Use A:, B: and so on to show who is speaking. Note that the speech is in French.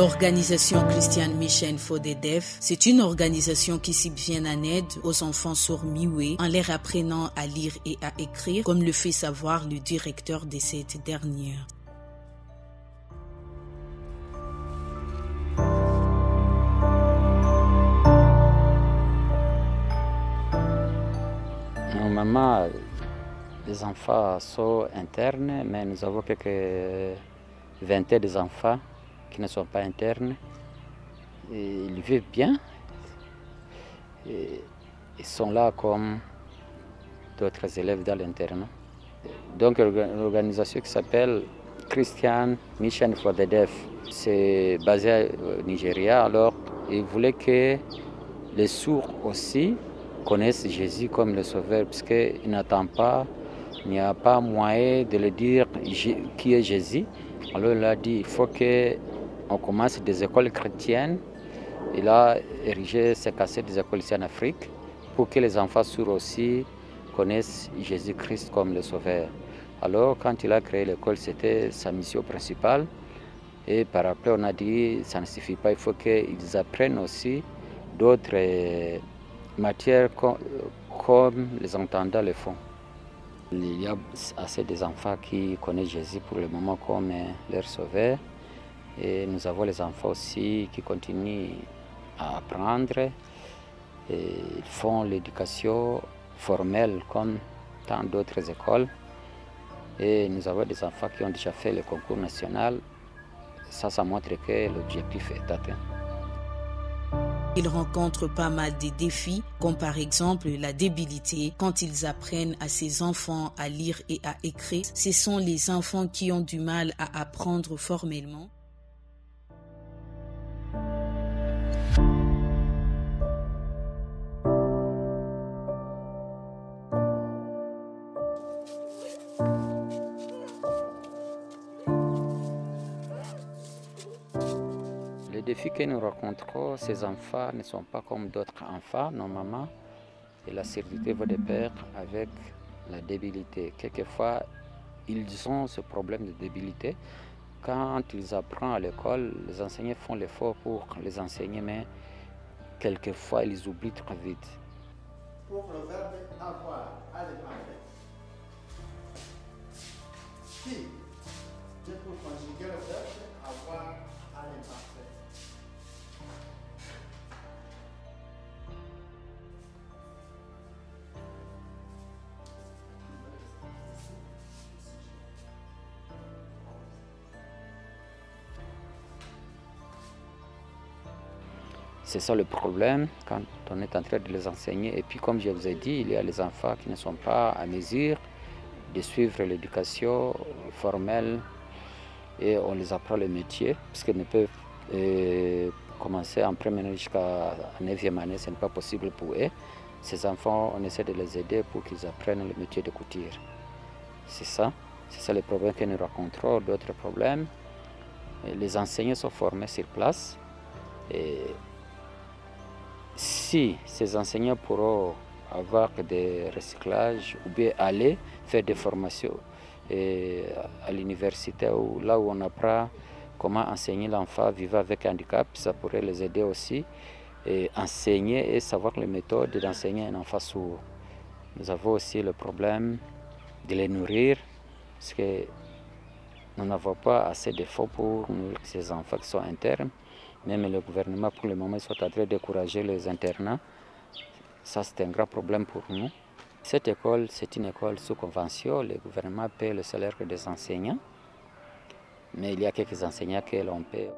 A: L'organisation Christian Mission for the Deaf, c'est une organisation qui vient en aide aux enfants sourds-muets en leur apprenant à lire et à écrire, comme le fait savoir le directeur de cette dernière.
B: Normalement, les enfants sont internes, mais nous avons quelques vingtaines d'enfants qui ne sont pas internes. Et ils vivent bien. Et ils sont là comme d'autres élèves dans l'internat. Donc une organisation qui s'appelle Christian Mission for the Deaf. C'est basé au Nigeria. Alors ils voulaient que les sourds aussi connaissent Jésus comme le Sauveur, parce qu'ils n'attendent pas, il n'y a pas moyen de le dire qui est Jésus. Alors il a dit il faut qu'on commence des écoles chrétiennes. Il a érigé ses cassettes des écoles ici en Afrique pour que les enfants sourds aussi connaissent Jésus-Christ comme le Sauveur. Alors quand il a créé l'école, c'était sa mission principale. Et par après, on a dit ça ne suffit pas, il faut qu'ils apprennent aussi d'autres matières comme les entendants le font. Il y a assez d'enfants qui connaissent Jésus pour le moment comme leur Sauveur. Et nous avons les enfants aussi qui continuent à apprendre. Et ils font l'éducation formelle comme dans d'autres écoles. Et nous avons des enfants qui ont déjà fait le concours national. Ça montre que l'objectif est atteint.
A: Ils rencontrent pas mal de défis, comme par exemple la débilité. Quand ils apprennent à ces enfants à lire et à écrire, ce sont les enfants qui ont du mal à apprendre formellement.
B: Les défis que nous rencontrons, ces enfants ne sont pas comme d'autres enfants normalement. Et la surdité va de pair avec la débilité. Quelquefois, ils ont ce problème de débilité. Quand ils apprennent à l'école, les enseignants font l'effort pour les enseigner, mais quelquefois, ils oublient très vite.
C: Pour le verbe avoir à l'imparfait. Si, je peux conjuguer le verbe avoir à l'imparfait.
B: C'est ça le problème quand on est en train de les enseigner. Et puis comme je vous ai dit, il y a les enfants qui ne sont pas à mesure de suivre l'éducation formelle et on les apprend le métier parce qu'ils ne peuvent commencer en première année jusqu'à 9e année, ce n'est pas possible pour eux. Ces enfants, on essaie de les aider pour qu'ils apprennent le métier de couture. C'est ça le problème que nous rencontrons. D'autres problèmes, les enseignants sont formés sur place. Et si ces enseignants pourront avoir des recyclages ou bien aller faire des formations à l'université ou là où on apprend comment enseigner l'enfant vivant avec handicap, ça pourrait les aider aussi et enseigner et savoir les méthodes d'enseigner un enfant sourd. Nous avons aussi le problème de les nourrir parce que nous n'avons pas assez de fonds pour nourrir ces enfants qui sont internes. Même le gouvernement, pour le moment, ils sont en train de décourager les internats. Ça, c'est un grand problème pour nous. Cette école, c'est une école sous convention. Le gouvernement paie le salaire des enseignants. Mais il y a quelques enseignants que l'on paie.